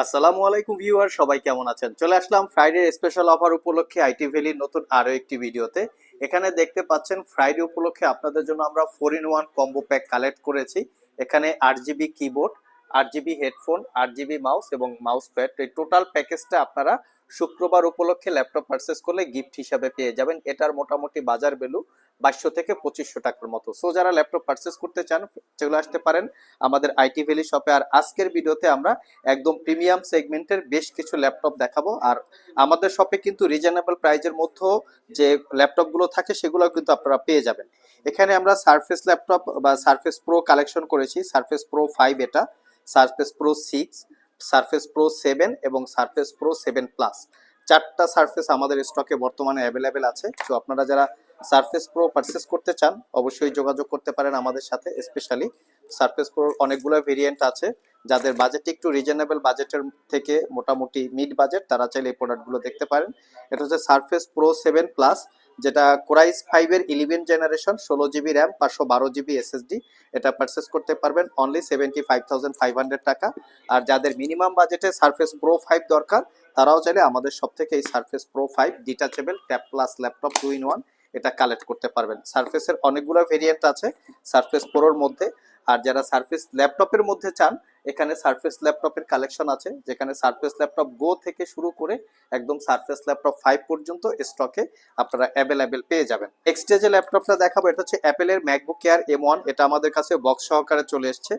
আসসালামু আলাইকুম ভিউয়ার, সবাই কেমন আছেন? চলে আসলাম ফ্রাইডে স্পেশাল অফার উপলক্ষে আইটি ভ্যালির নতুন আরো একটি ভিডিওতে। এখানে দেখতে পাচ্ছেন ফ্রাইডে উপলক্ষে আপনাদের জন্য আমরা 4-in-1 কম্বো প্যাক কালেক্ট করেছি। এখানে 8 GB keyboard, 8 GB headphone, 8 GB mouse এবং মাউস প্যাড, এই টোটাল প্যাকেজটা আপনারা শুক্রবার উপলক্ষে ল্যাপটপ পারচেস করলে গিফট হিসাবে পেয়ে যাবেন। এটার মোটামুটি বাজার ভ্যালু 2200 থেকে 2500 টাকার মতো। সো যারা ল্যাপটপ পারচেস করতে চান চলে আসতে পারেন আমাদের আইটি ভ্যালি শপে। আর আজকের ভিডিওতে আমরা একদম প্রিমিয়াম সেগমেন্টের বেশ কিছু ল্যাপটপ দেখাবো। আর আমাদের শপে কিন্তু রিজনেবল প্রাইজের মধ্যে যে ল্যাপটপ গুলো থাকে সেগুলো কিন্তু আপনারা পেয়ে যাবেন। এখানে আমরা সারফেস ল্যাপটপ বা সারফেস প্রো কালেকশন করেছি। সারফেস প্রো 5 এটা, সারফেস প্রো 6, সারফেস প্রো 7 এবং সারফেস প্রো 7 প্লাস, চারটা সারফেস আমাদের স্টকে বর্তমানে অ্যাভেলেবেল আছে। তো আপনারা যারা সারফেস প্রো পারচেস করতে চান অবশ্যই যোগাযোগ করতে পারেন আমাদের সাথে। স্পেশালি সারফেস প্রোর অনেকগুলো ভেরিয়েন্ট আছে। যাদের বাজেট একটু রিজনেবল বাজেটের থেকে মোটামুটি মিড বাজেট, তারা চাইলে এই প্রোডাক্টগুলো দেখতে পারেন। এটা হচ্ছে সারফেস প্রো 7 প্লাস, যেটা কোরাইস 5 এর 11 generation, 16 GB RAM, 512 GB SSD. এটা পারচেস করতে পারবেন অনলি 75,500 টাকা। আর যাদের মিনিমাম বাজেটে সারফেস প্রো 5 দরকার, তারাও চাইলে আমাদের সব থেকে এই surface pro 5 detachable tab plus laptop 2-in-1 এটা কালেক্ট করতে পারবেন। সারফেসের অনেকগুলো ভেরিয়েন্ট আছে সারফেস প্রোর মধ্যে। আর যারা সারফেস ল্যাপটপের মধ্যে চান, এখানে সারফেস ল্যাপটপের কালেকশন আছে, যেখানে সারফেস ল্যাপটপ গো থেকে শুরু করে একদম সারফেস ল্যাপটপ 5 পর্যন্ত স্টকে আপনারা অ্যাভেলেবেল পেয়ে যাবেন। নেক্সট যে ল্যাপটপটা দেখাবো এটা হচ্ছে অ্যাপেলের ম্যাকবুক এয়ার M1। এটা আমাদের কাছে বক্স সহকারে চলে এসেছে,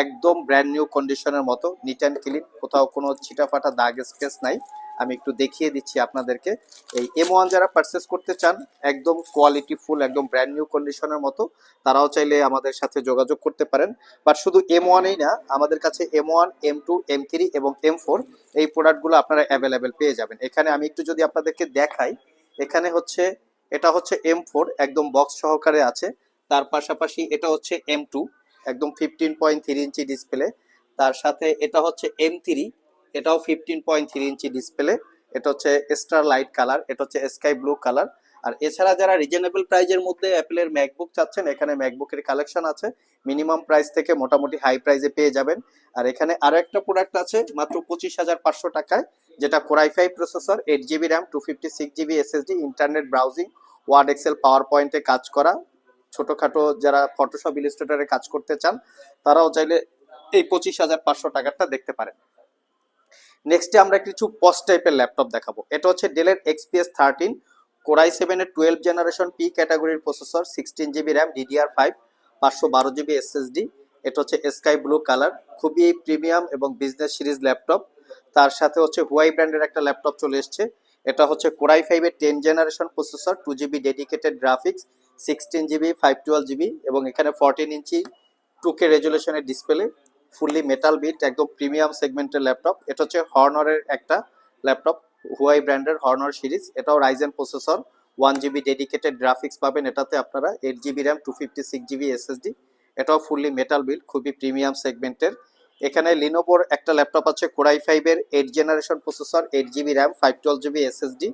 একদম ব্র্যান্ড নিউ কন্ডিশনের মতো, নিট অ্যান্ড ক্লিন, কোথাও কোনো ছিটাফাটা দাগ স্পেস নাই। আমি একটু দেখিয়ে দিচ্ছি আপনাদেরকে। এই M1 যারা পারচেস করতে চান একদম কোয়ালিটি ফুল, একদম ব্র্যান্ড নিউ কন্ডিশনের মতো, তারাও চাইলে আমাদের সাথে যোগাযোগ করতে পারেন। বাট শুধু M1ই না, আমাদের কাছে M1, M2, M3 এবং M4 এই প্রোডাক্টগুলো আপনারা অ্যাভেলেবেল পেয়ে যাবেন। এখানে আমি একটু যদি আপনাদেরকে দেখাই, এখানে হচ্ছে এটা হচ্ছে M4 একদম বক্স সহকারে আছে। তার পাশাপাশি এটা হচ্ছে M2 একদম 15.3 ইঞ্চি ডিসপ্লে। তার সাথে এটা হচ্ছে M3, এটাও 15.3 ইঞ্চি ডিসপ্লে। এটা হচ্ছে স্টার লাইট কালার, এটা হচ্ছে স্কাই ব্লু কালার। আর এছাড়া যারা রিজনেবল প্রাইজের মধ্যে অ্যাপেলের ম্যাকবুক চাচ্ছেন, এখানে ম্যাকবুকের কালেকশন আছে মিনিমাম প্রাইস থেকে মোটামুটি হাই প্রাইজে পেয়ে যাবেন। আর এখানে আরো একটা প্রোডাক্ট আছে মাত্র 25,500 টাকায়, যেটা core i 5 processor, 8 GB RAM, 256 GB SSD, internet browsing, Word, Excel, power পয়েন্টে কাজ করা, ছোটখাটো যারা ফটোশপ ইলাস্ট্রেটরে কাজ করতে চান তারাও চাইলে এই 25,500 টাকাটা দেখতে পারেন। নেক্সটে আমরা কিছু পস্ট টাইপের ল্যাপটপ দেখাবো। এটা হচ্ছে ডেলের XPS 13, কোরাই 7 এর 12 জেনারেশন পি ক্যাটাগরির processor, 16 GB RAM, DDR5, 512 GB SSD. এটা হচ্ছে স্কাই ব্লু কালার, খুবই প্রিমিয়াম এবং বিজনেস সিরিজ ল্যাপটপ। তার সাথে হচ্ছে হুয়াই ব্র্যান্ডের একটা ল্যাপটপ চলে এসছে। এটা হচ্ছে কোরাই 5 এর 10 generation processor, 2 GB dedicated graphics, 16 GB, 512 GB এবং এখানে 14 ইঞ্চি 2K রেজুলেশনের ডিসপ্লে, ফুললি মেটাল বিল্ট, একদম প্রিমিয়াম সেগমেন্টের ল্যাপটপ। এটা হচ্ছে হর্নরের একটা ল্যাপটপ, হুয়াই ব্র্যান্ডের হর্নর সিরিজ। এটাও Ryzen processor, 1 GB dedicated graphics পাবেন এটাতে আপনারা, 8 জিবি র্যাম, 256 জিবি এসএসডি। এটাও ফুললি মেটাল বিল্ড, খুবই প্রিমিয়াম সেগমেন্টের। এখানে লিনোভোর একটা ল্যাপটপ আছে কোরাই 5 এর 8 generation processor, 8 GB RAM, 512 GB SSD.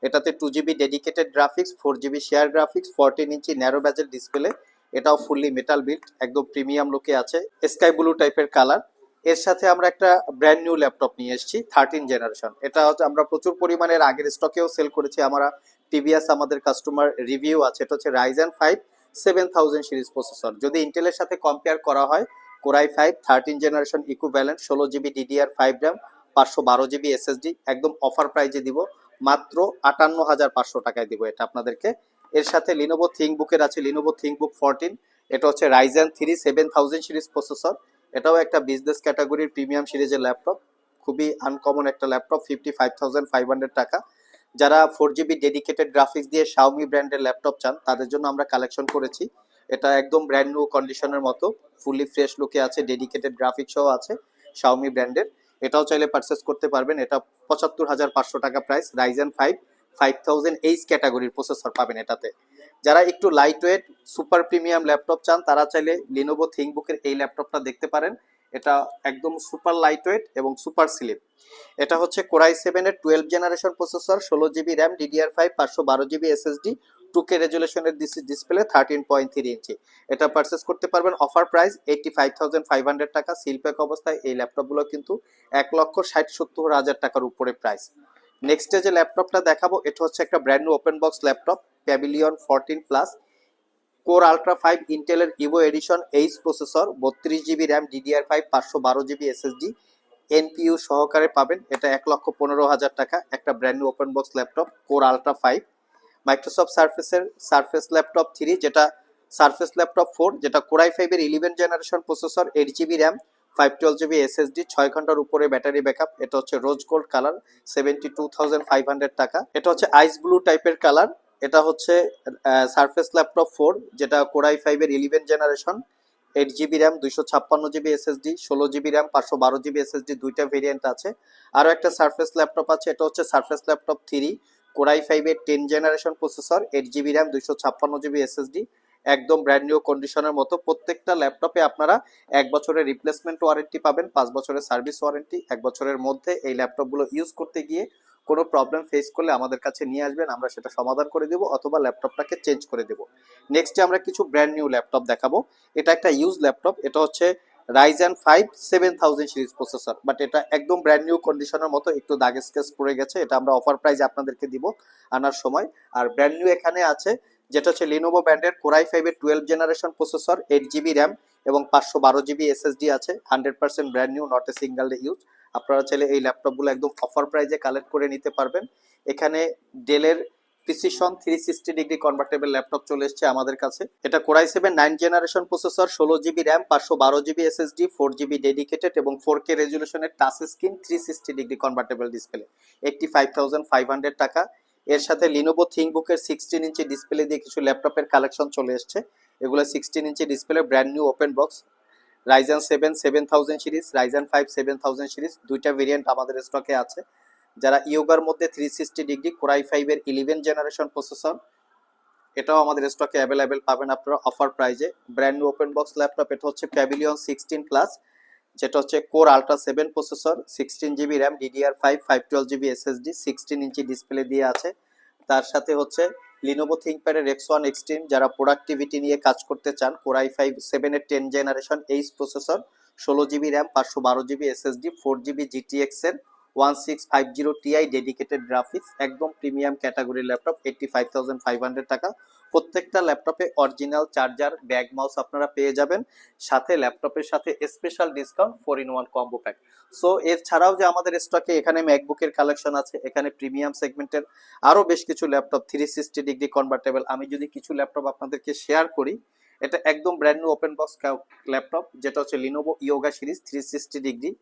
এটাতে 2 GB dedicated graphics, 4 GB share graphics, 14 ইঞ্চি ন্যারো ব্যাজেল ডিসপ্লে। এটাও ফুললি মেটাল বিল্ড, একদম প্রিমিয়াম লুকে আছে, স্কাই ব্লু টাইপের কালার। এর সাথে আমরা একটা ব্র্যান্ড নিউ ল্যাপটপ নিয়ে এসেছি 13 জেনারেশন। এটা হচ্ছে আমরা প্রচুর পরিমাণের আগের স্টকেও সেল করেছি, আমরা টিভিএস আমাদের কাস্টমার রিভিউ আছে। এটা হচ্ছে রাইজেন 5 7000 সিরিজ প্রসেসর। যদি ইন্টেলের সাথে কম্পেয়ার করা হয়, core i 5 13 generation equivalent, 16 GB DDR5 RAM, 512 GB SSD, একদম অফার প্রাইজে দিব, মাত্র 58,500 টাকায় দিব এটা আপনাদেরকে। এর সাথে লিনোভো থিংকবুকের আছে লিনোভো থিংকবুক 14। এটা হচ্ছে রাইজেন 3 7000 সিরিজ প্রসেসর। এটাও একটা বিজনেস ক্যাটাগরির প্রিমিয়াম সিরিজের ল্যাপটপ, খুবই আনকমন একটা ল্যাপটপ, 55,500 টাকা। যারা 4 জিবি ডেডিকেটেড গ্রাফিক্স দিয়ে শাওমি ব্র্যান্ডের ল্যাপটপ চান তাদের জন্য আমরা কালেকশন করেছি। এটা একদম ব্র্যান্ড নিউ কন্ডিশনের মতো, ফুলি ফ্রেশ লুকে আছে, ডেডিকেটেড গ্রাফিক্সও আছে শাওমি ব্র্যান্ডের। এটাও চাইলে পারচেস করতে পারবেন। এটা 75,500 টাকা প্রাইস, রাইজেন 5 5000H ক্যাটাগরির প্রসেসর পাবেন এটাতে। যারা একটু light weight super premium laptop চান তারা চাইলে লিনোভো থিংকবুকের এই ল্যাপটপটা দেখতে পারেন। এটা একদম সুপার লাইট ওয়েট এবং সুপার স্লিম। এটা হচ্ছে কোরাই 7 এর 12 generation processor, 16 GB RAM, DDR5, 512 GB SSD, 2K রেজুলেশনের ডিসপ্লে 13.3 ইঞ্চি। এটা পারচেস করতে পারবেন অফার প্রাইস 85,500 টাকা। সিল প্যাক অবস্থায় এই ল্যাপটপগুলো কিন্তু 1,60,70,000 টাকার উপরে প্রাইস। নেক্সটে যে ল্যাপটপটা দেখাবো এটা হচ্ছে একটা brand new open box laptop Pavilion 14 plus core ultra 5 ইন্টেলের Evo edition H processor 32 GB RAM DDR5 512 GB SSD NPU সহকারে পাবেন। এটা 1,15,000 টাকা একটা brand new open box laptop core ultra 5। Microsoft সার্ফেসের সার্ফেস ল্যাপটপ 3 যেটা সার্ফেস ল্যাপটপ 4 যেটা core i 5 এর 11 generation processor 8 GB RAM 512 GB SSD 6 ঘন্টার উপরে ব্যাটারি ব্যাকআপ। এটা হচ্ছে রোজ গোল্ড কালার 72,500 টাকা। এটা হচ্ছে আইস ব্লু টাইপের কালার। এটা হচ্ছে সার্ফেস ল্যাপটপ 4 যেটা কোরাই 5 এর 11 generation 8 GB RAM 256 GB SSD 16 GB RAM 512 GB SSD দুইটা ভেরিয়েন্ট আছে। আরও একটা সার্ফেস ল্যাপটপ আছে এটা হচ্ছে সার্ফেস ল্যাপটপ 3 কোরাই 5 এর 10 generation processor 8 GB RAM 256 GB SSD একদম ব্র্যান্ড নিউ কন্ডিশনের মতো। প্রত্যেকটা ল্যাপটপে আপনারা 1 বছরের রিপ্লেসমেন্ট ওয়ারেন্টি পাবেন, 5 বছরের সার্ভিস ওয়ারেন্টি। 1 বছরের মধ্যে এই ল্যাপটপগুলো ইউজ করতে গিয়ে কোনো প্রবলেম ফেস করলে আমাদের কাছে নিয়ে আসবেন, আমরা সেটা সমাধান করে দেবো অথবা ল্যাপটপটাকে চেঞ্জ করে দেবো। নেক্সটে আমরা কিছু ব্র্যান্ড নিউ ল্যাপটপ দেখাবো। এটা একটা ইউজ ল্যাপটপ, এটা হচ্ছে রাইজেন 5 7000 সিরিজ প্রসেসর, বাট এটা একদম ব্র্যান্ড নিউ কন্ডিশনের মতো, একটু দাগ স্কেচ পড়ে গেছে। এটা আমরা অফার প্রাইসে আপনাদেরকে দিব আনার সময়। আর ব্র্যান্ড নিউ এখানে আছে যেটা হচ্ছে লিনোভো ব্র্যান্ডের কোরাই 5 এর 12 জেনারেশন প্রসেসর 8 জিবি র্যাম এবং 512 জিবি SSD আছে 100% brand new, not a single day use. আপনারা চাইলে এই ল্যাপটপগুলো একদম অফার প্রাইসে কালেক্ট করে নিতে পারবেন। এখানে ডেলের প্রিসিশন 360 ডিগ্রি কনভার্টেবল ল্যাপটপ চলে এসেছে আমাদের কাছে। এটা core i 7 9 generation processor 16 GB RAM 512 GB SSD 4 GB dedicated এবং 4K রেজুলেশনের touch screen 360 degree convertible display 85,500 টাকা। এর সাথে লিনোভো থিংকবুকের 16 ইঞ্চি ডিসপ্লে দিয়ে কিছু ল্যাপটপের কালেকশন চলে এসেছে। এগুলো 16 inch display brand new open box Ryzen 7 7000 series Ryzen 5 7000 series দুইটা ভেরিয়েন্ট আমাদের স্টকে আছে। যারা ইয়োগার মধ্যে 360 ডিগ্রি কোরাই 5 এর 11 জেনারেশন প্রসেসর এটাও আমাদের স্টকে অ্যাভেলেবেল পাবেন আপনারা অফার প্রাইজে। Brand new open box laptop এটা হচ্ছে প্যাভিলিয়ন 16 প্লাস যেটা হচ্ছে core ultra 7 processor 16 GB RAM DDR5 512 GB SSD 16 inch display দিয়ে আছে। তার সাথে হচ্ছে লিনোভো থিংকপ্যাডের X1 এক্সট্রিম যারা প্রোডাক্টিভিটি নিয়ে কাজ করতে চান কোরাই 5 7 এর 10 generation H processor 16 GB RAM 512 GB SSD 4 GB GTX এর 1650 Ti ডেডিকেটেড গ্রাফিক্স একদম প্রিমিয়াম ক্যাটাগরির ল্যাপটপ 85,500 টাকা। প্রত্যেকটা ল্যাপটপে অরিজিনাল চার্জার ব্যাগ মাউস আপনারা পেয়ে যাবেন, সাথে ল্যাপটপের সাথে special discount 4-in-1 combo pack. So এর ছাড়াও যে আমাদের স্টকে এখানে ম্যাকবুকের কালেকশন আছে, এখানে প্রিমিয়াম সেগমেন্টের আরো বেশ কিছু ল্যাপটপ 360 ডিগ্রি কনভার্টেবল। আমি যদি কিছু ল্যাপটপ আপনাদেরকে শেয়ার করি, এটা একদম brand new open box laptop যেটা হচ্ছে লিনোভো ইয়োগা সিরিজ 360 ডিগ্রি।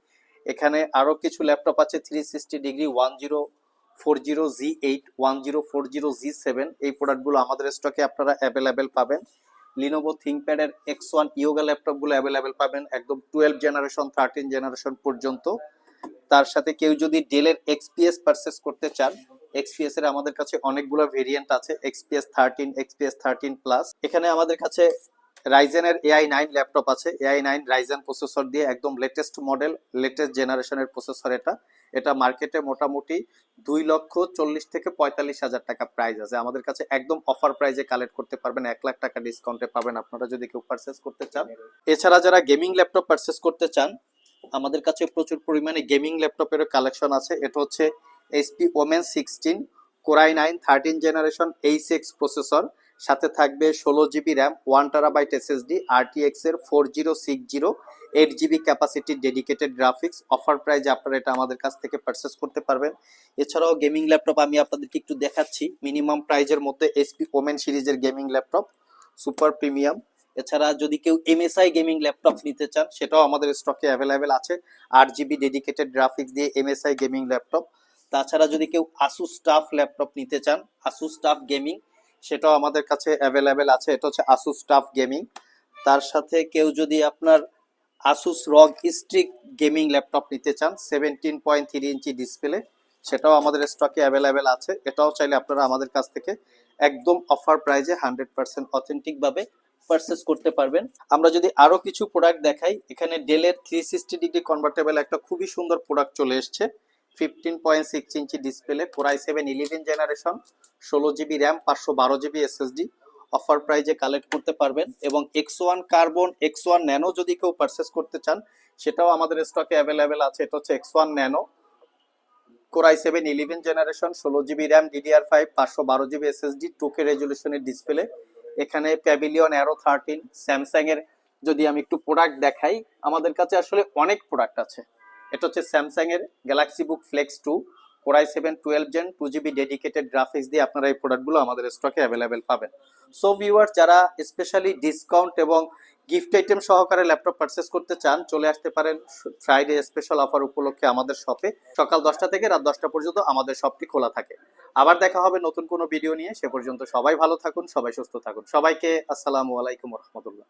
এখানে আরো কিছু ল্যাপটপ আছে 360 ডিগ্রি 1040Z8 1040Z7 এই প্রোডাক্টগুলো আমাদের স্টকে আপনারা অ্যাভেলেবেল পাবেন। লিনোভো থিংকপ্যাডের X1 ইয়োগা ল্যাপটপগুলো অ্যাভেলেবেল পাবেন একদম 12 জেনারেশন 13 জেনারেশন পর্যন্ত। তার সাথে কেউ যদি ডেলের XPS পারচেস করতে চান, XPS এর আমাদের কাছে অনেকগুলো ভেরিয়েন্ট আছে XPS 13 XPS 13 প্লাস। এখানে আমাদের কাছে রাইজেনের AI9 ল্যাপটপ আছে, AI9 রাইজেন প্রসেসর দিয়ে একদম লেটেস্ট মডেল লেটেস্ট জেনারেশনের প্রসেসর। এটা মার্কেটে মোটামুটি 2,40,000 থেকে 45,000 টাকা প্রাইস আছে। আমাদের কাছে একদম অফার প্রাইসে কালেক্ট করতে পারবেন, 1 লাখ টাকা ডিসকাউন্টে পাবেন আপনারা যদি কেউ পারচেস করতে চান। এছাড়া যারা গেমিং ল্যাপটপ পারচেস করতে চান আমাদের কাছে প্রচুর পরিমাণে গেমিং ল্যাপটপেরও কালেকশন আছে। এটা হচ্ছে HP Omen 16 core i 9 13 generation H6 processor, সাথে থাকবে 16 GB RAM 1 TB SSD RTX এর 4060 8 GB capacity dedicated graphics. Offer প্রাইজে আপনারা এটা আমাদের কাছ থেকে পারচেস করতে পারবেন। এছাড়াও গেমিং ল্যাপটপ আমি আপনাদেরকে একটু দেখাচ্ছি মিনিমাম প্রাইজের মধ্যে HP Omen সিরিজের গেমিং ল্যাপটপ সুপার প্রিমিয়াম। এছাড়া যদি কেউ MSI গেমিং ল্যাপটপ নিতে চান সেটাও আমাদের স্টকে অ্যাভেলেবেল আছে 8 জিবি ডেডিকেটেড গ্রাফিক্স দিয়ে MSI গেমিং ল্যাপটপ। তাছাড়া যদি কেউ Asus TUF ল্যাপটপ নিতে চান Asus TUF গেমিং সেটাও আমাদের কাছে অ্যাভেলেবেল আছে, এটা হচ্ছে Asus TUF গেমিং। তার সাথে কেউ যদি আপনার Asus ROG Strix gaming laptop নিতে চান 17.3 ইঞ্চি ডিসপ্লে সেটাও আমাদের স্টকে অ্যাভেলেবেল আছে। এটাও চাইলে আপনারা আমাদের কাছ থেকে একদম অফার প্রাইজে 100% অথেন্টিক ভাবে পারচেস করতে পারবেন। আমরা যদি আরো কিছু প্রোডাক্ট দেখাই, এখানে ডেলের 360 ডিগ্রি কনভার্টেবল একটা খুবই সুন্দর প্রোডাক্ট চলে এসেছে 15.6 inch display core i 7 11 generation 16 GB RAM, 512 GB SSD offer প্রাইজে কালেক্ট করতে পারবেন। এবং X1 কার্বন, X1 ন্যানো যদি কেউ পারচেস করতে চান সেটাও আমাদের স্টকে অ্যাভেলেবেল আছে। এটা হচ্ছে X1 nano, Core i7 11 generation, 16 GB RAM, DDR5, 512 GB SSD, 2K রেজলিউশনের ডিসপ্লে। এখানে প্যাভিলিয়ন অ্যারো 13, স্যামসাং এর যদি আমি একটু প্রোডাক্ট দেখাই, আমাদের কাছে আসলে অনেক প্রোডাক্ট আছে। এটা হচ্ছে স্যামসাং এর Galaxy Book Flex 2, Core i7 12 gen, 2GB dedicated graphics দিয়ে আপনারা এই প্রোডাক্টগুলো আমাদের স্টকে অ্যাভেলেবেল পাবেন। সো ভিউয়ার্স, যারা স্পেশালি ডিসকাউন্ট এবং গিফট আইটেম সহকারে ল্যাপটপ পারচেস করতে চান, চলে আসতে পারেন ফ্রাইডে স্পেশাল অফার উপলক্ষে আমাদের শপে। সকাল 10টা থেকে রাত 10টা পর্যন্ত আমাদের শপটি খোলা থাকে। আবার দেখা হবে নতুন কোনো ভিডিও নিয়ে। সে পর্যন্ত সবাই ভালো থাকুন, সবাই সুস্থ থাকুন। সবাইকে আসসালামু আলাইকুম রহমতুল্লাহ।